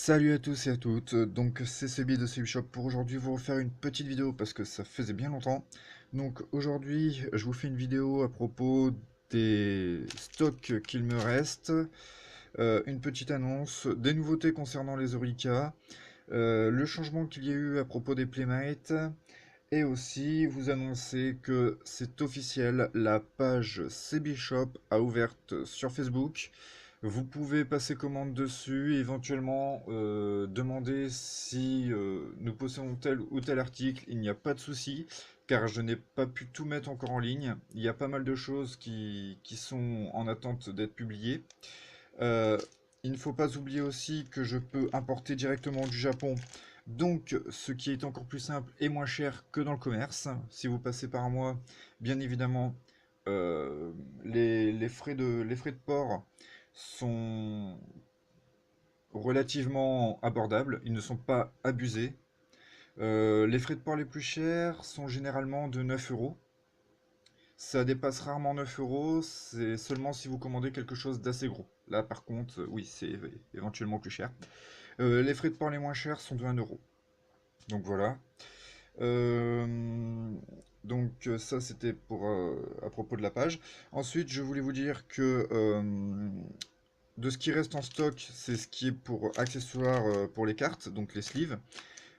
Salut à tous et à toutes, donc c'est Sebi de Sebi Shop pour aujourd'hui vous refaire une petite vidéo parce que ça faisait bien longtemps. Donc aujourd'hui je vous fais une vidéo à propos des stocks qu'il me reste, une petite annonce, des nouveautés concernant les Orica, le changement qu'il y a eu à propos des Playmates, et aussi vous annoncer que c'est officiel, la page CB Shop a ouverte sur Facebook. Vous pouvez passer commande dessus et éventuellement demander si nous possédons tel ou tel article. Il n'y a pas de souci, car je n'ai pas pu tout mettre encore en ligne. Il y a pas mal de choses qui sont en attente d'être publiées. Euh, il ne faut pas oublier aussi que je peux importer directement du Japon, donc ce qui est encore plus simple et moins cher que dans le commerce. Si vous passez par moi, bien évidemment, euh, les frais de port sont relativement abordables, ils ne sont pas abusés. Les frais de port les plus chers sont généralement de 9 euros. Ça dépasse rarement 9 euros, c'est seulement si vous commandez quelque chose d'assez gros. Là, par contre, oui, c'est éventuellement plus cher. Les frais de port les moins chers sont de 1 euro. Donc voilà. Euh, ça, c'était pour à propos de la page. Ensuite, je voulais vous dire que de ce qui reste en stock, c'est ce qui est pour accessoires pour les cartes, donc les sleeves.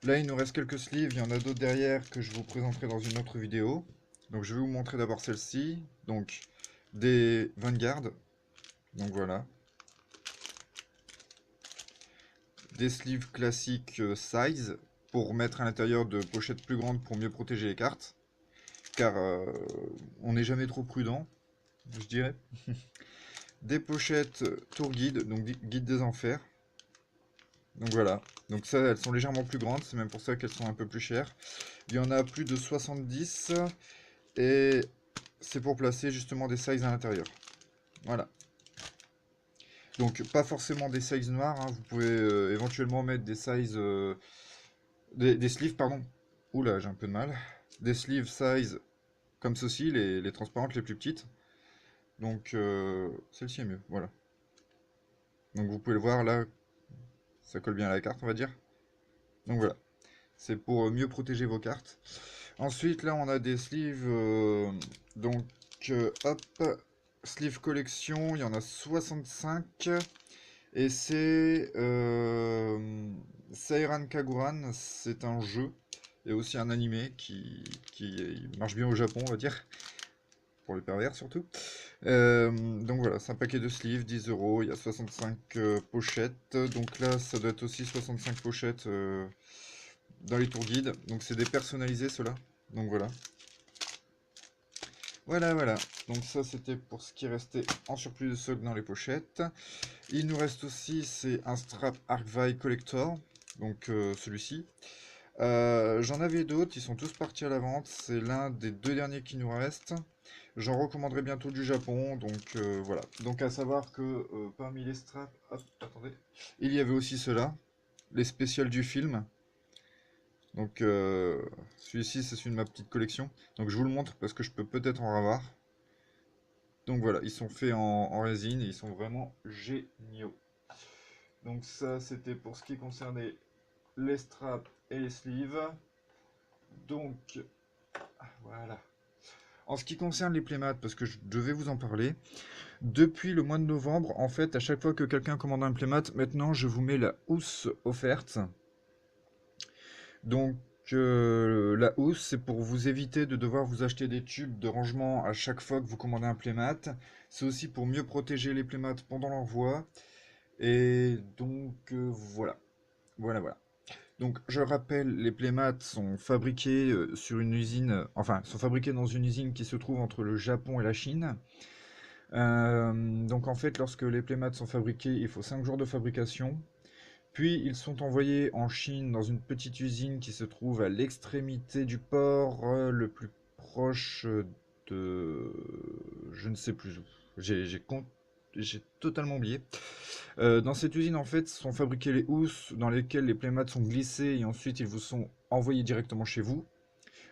Là, il nous reste quelques sleeves, il y en a d'autres derrière que je vous présenterai dans une autre vidéo. Donc je vais vous montrer d'abord celle-ci. Donc des Vanguard. Donc voilà. Des sleeves classiques size pour mettre à l'intérieur de pochettes plus grandes pour mieux protéger les cartes. Car on n'est jamais trop prudent, je dirais. Des pochettes tour guide, donc guide des enfers. Donc voilà. Donc ça, elles sont légèrement plus grandes, c'est même pour ça qu'elles sont un peu plus chères. Il y en a plus de 70 et c'est pour placer justement des sizes à l'intérieur. Voilà. Donc pas forcément des sizes noirs, hein. Vous pouvez éventuellement mettre des sizes, des sleeves, pardon. Oula, j'ai un peu de mal. Des sleeves size comme ceci, les transparentes les plus petites. Donc celle-ci est mieux, voilà. Donc vous pouvez le voir là, ça colle bien à la carte, on va dire. Donc voilà, c'est pour mieux protéger vos cartes. Ensuite, là, on a des sleeves, donc hop, sleeve collection, il y en a 65. Et c'est Seiran Kaguran, c'est un jeu et aussi un animé qui marche bien au Japon, on va dire, pour les pervers surtout. Donc voilà, c'est un paquet de sleeves, 10 euros, il y a 65 pochettes, donc là ça doit être aussi 65 pochettes dans les tours guides, donc c'est des personnalisés ceux-là, donc voilà. Voilà, voilà, donc ça c'était pour ce qui restait en surplus de stock dans les pochettes. Il nous reste aussi, c'est un strap Arcvile Collector, donc celui-ci. J'en avais d'autres, ils sont tous partis à la vente, c'est l'un des deux derniers qui nous restent. J'en recommanderai bientôt du Japon, donc voilà. Donc à savoir que parmi les straps, hop, attendez, il y avait aussi ceux-là, les spéciales du film. Donc celui-ci c'est celui de ma petite collection. Donc je vous le montre parce que je peux peut-être en avoir. Donc voilà, ils sont faits en résine et ils sont vraiment géniaux. Donc ça c'était pour ce qui concernait les straps et les sleeves. Donc voilà. En ce qui concerne les playmats, parce que je devais vous en parler, depuis le mois de novembre, en fait, à chaque fois que quelqu'un commande un playmat, maintenant je vous mets la housse offerte. Donc la housse, c'est pour vous éviter de devoir vous acheter des tubes de rangement à chaque fois que vous commandez un playmat. C'est aussi pour mieux protéger les playmats pendant l'envoi. Et donc voilà. Voilà, voilà. Donc, je rappelle, les playmats sont fabriqués sur une usine, enfin, sont fabriqués dans une usine qui se trouve entre le Japon et la Chine. Donc, en fait, lorsque les playmats sont fabriqués, il faut 5 jours de fabrication. Puis, ils sont envoyés en Chine dans une petite usine qui se trouve à l'extrémité du port le plus proche de... Je ne sais plus où. J'ai totalement oublié. Dans cette usine, en fait, sont fabriquées les housses dans lesquelles les playmats sont glissés et ensuite ils vous sont envoyés directement chez vous.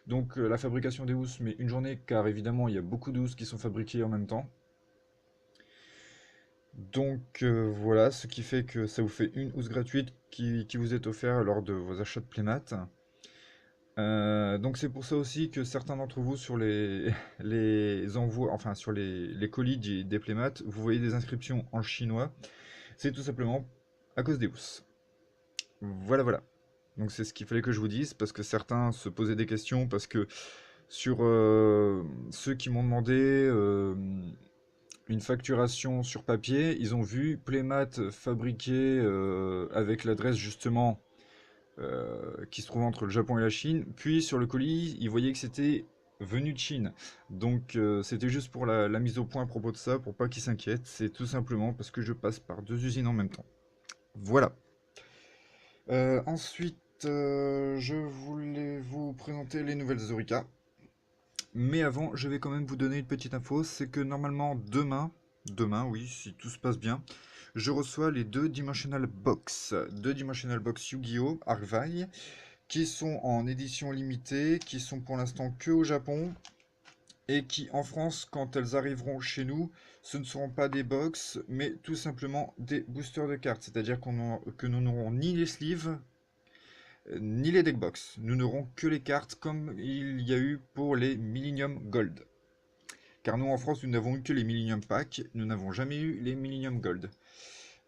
Donc la fabrication des housses met une journée car évidemment il y a beaucoup de housses qui sont fabriquées en même temps. Donc voilà, ce qui fait que ça vous fait une housse gratuite qui vous est offerte lors de vos achats de Playmat. Donc c'est pour ça aussi que certains d'entre vous sur les, les envois, enfin sur les colis des Playmat, vous voyez des inscriptions en chinois. C'est tout simplement à cause des housses. Voilà, voilà. Donc c'est ce qu'il fallait que je vous dise, parce que certains se posaient des questions, parce que sur ceux qui m'ont demandé une facturation sur papier, ils ont vu Playmat fabriqué avec l'adresse justement qui se trouve entre le Japon et la Chine, puis sur le colis, ils voyaient que c'était venu de Chine. Donc c'était juste pour la mise au point à propos de ça, pour pas qu'ils s'inquiètent, c'est tout simplement parce que je passe par deux usines en même temps. Voilà. Ensuite, je voulais vous présenter les nouvelles Zorica. Mais avant, je vais quand même vous donner une petite info, c'est que normalement demain oui, si tout se passe bien, je reçois les deux Dimensional Box Yu-Gi-Oh! Arcvai, qui sont en édition limitée, qui sont pour l'instant que au Japon, et qui en France, quand elles arriveront chez nous, ce ne seront pas des box, mais tout simplement des boosters de cartes, c'est-à-dire que nous n'aurons ni les sleeves, ni les deckbox. Nous n'aurons que les cartes comme il y a eu pour les Millennium Gold. Car nous en France, nous n'avons eu que les Millennium Pack, nous n'avons jamais eu les Millennium Gold.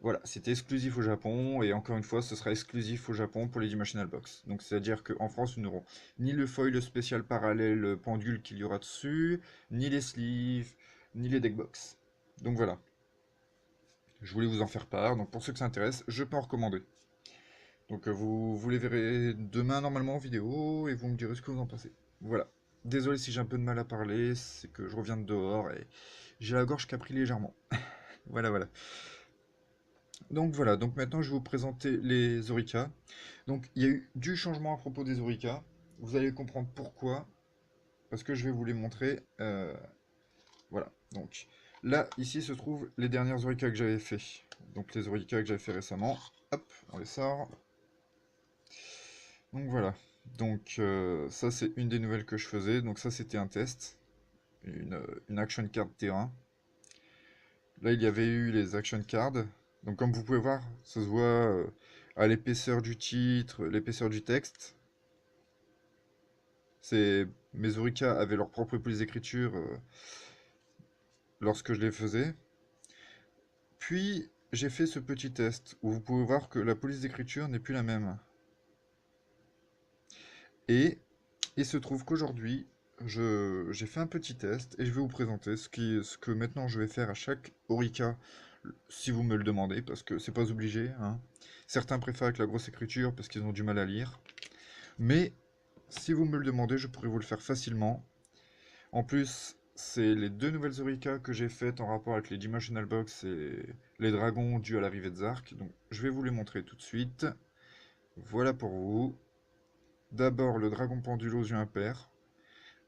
Voilà, c'était exclusif au Japon, et encore une fois, ce sera exclusif au Japon pour les Dimensional Box. Donc c'est-à-dire qu'en France, nous n'aurons ni le foil spécial parallèle pendule qu'il y aura dessus, ni les sleeves, ni les deckbox. Donc voilà, je voulais vous en faire part, donc pour ceux que ça intéresse, je peux en recommander. Donc vous les verrez demain normalement en vidéo et vous me direz ce que vous en pensez. Voilà. Désolé si j'ai un peu de mal à parler, c'est que je reviens de dehors et j'ai la gorge qui a pris légèrement. Voilà, voilà. Donc voilà, donc maintenant je vais vous présenter les Orica. Donc il y a eu du changement à propos des Orica. Vous allez comprendre pourquoi, parce que je vais vous les montrer. Voilà, donc là, ici se trouvent les dernières Orica que j'avais fait. Donc les Orica que j'avais fait récemment. Hop, on les sort. Donc voilà. Donc ça c'est une des nouvelles que je faisais. Donc ça c'était un test. Une action card terrain. Là il y avait eu les action cards. Donc comme vous pouvez voir, ça se voit à l'épaisseur du titre, l'épaisseur du texte. C'est mes Orica avaient leur propre police d'écriture lorsque je les faisais. Puis j'ai fait ce petit test où vous pouvez voir que la police d'écriture n'est plus la même. Et il se trouve qu'aujourd'hui, j'ai fait un petit test et je vais vous présenter ce que maintenant je vais faire à chaque Orica, si vous me le demandez, parce que c'est pas obligé, hein. Certains préfèrent avec la grosse écriture parce qu'ils ont du mal à lire. Mais si vous me le demandez, je pourrais vous le faire facilement. En plus, c'est les deux nouvelles Orica que j'ai faites en rapport avec les Dimensional Box et les dragons dus à l'arrivée de Zark. Donc je vais vous les montrer tout de suite. Voilà pour vous. D'abord le dragon pendule aux yeux impairs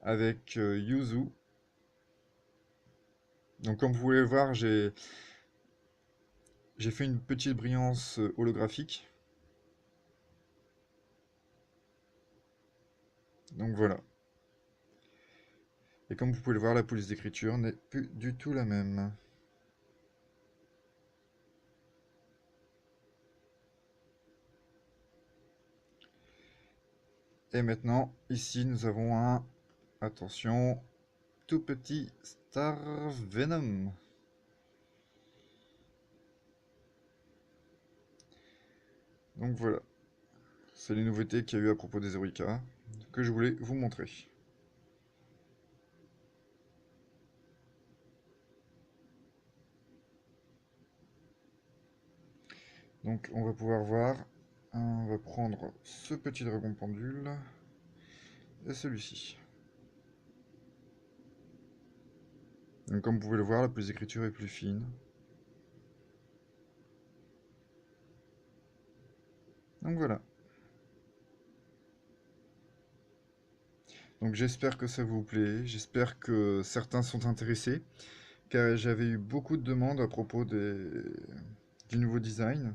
avec Yuzu. Donc comme vous pouvez le voir, j'ai fait une petite brillance holographique. Donc voilà. Et comme vous pouvez le voir, la police d'écriture n'est plus du tout la même. Et maintenant, ici, nous avons un, attention, tout petit Star Venom. Donc voilà, c'est les nouveautés qu'il y a eu à propos des Orica que je voulais vous montrer. Donc on va pouvoir voir, on va prendre ce petit dragon pendule et celui-ci. Donc comme vous pouvez le voir, la police d'écriture est plus fine. Donc voilà. Donc j'espère que ça vous plaît, j'espère que certains sont intéressés, car j'avais eu beaucoup de demandes à propos du nouveau design.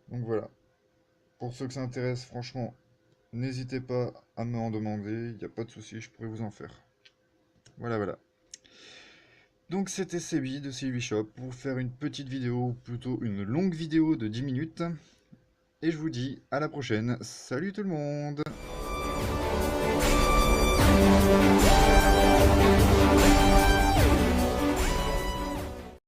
Donc voilà. Pour ceux que ça intéresse, franchement, n'hésitez pas à me en demander, il n'y a pas de souci, je pourrais vous en faire. Voilà, voilà. Donc c'était Sebi de CB Shop pour faire une petite vidéo, ou plutôt une longue vidéo de 10 minutes. Et je vous dis à la prochaine. Salut tout le monde!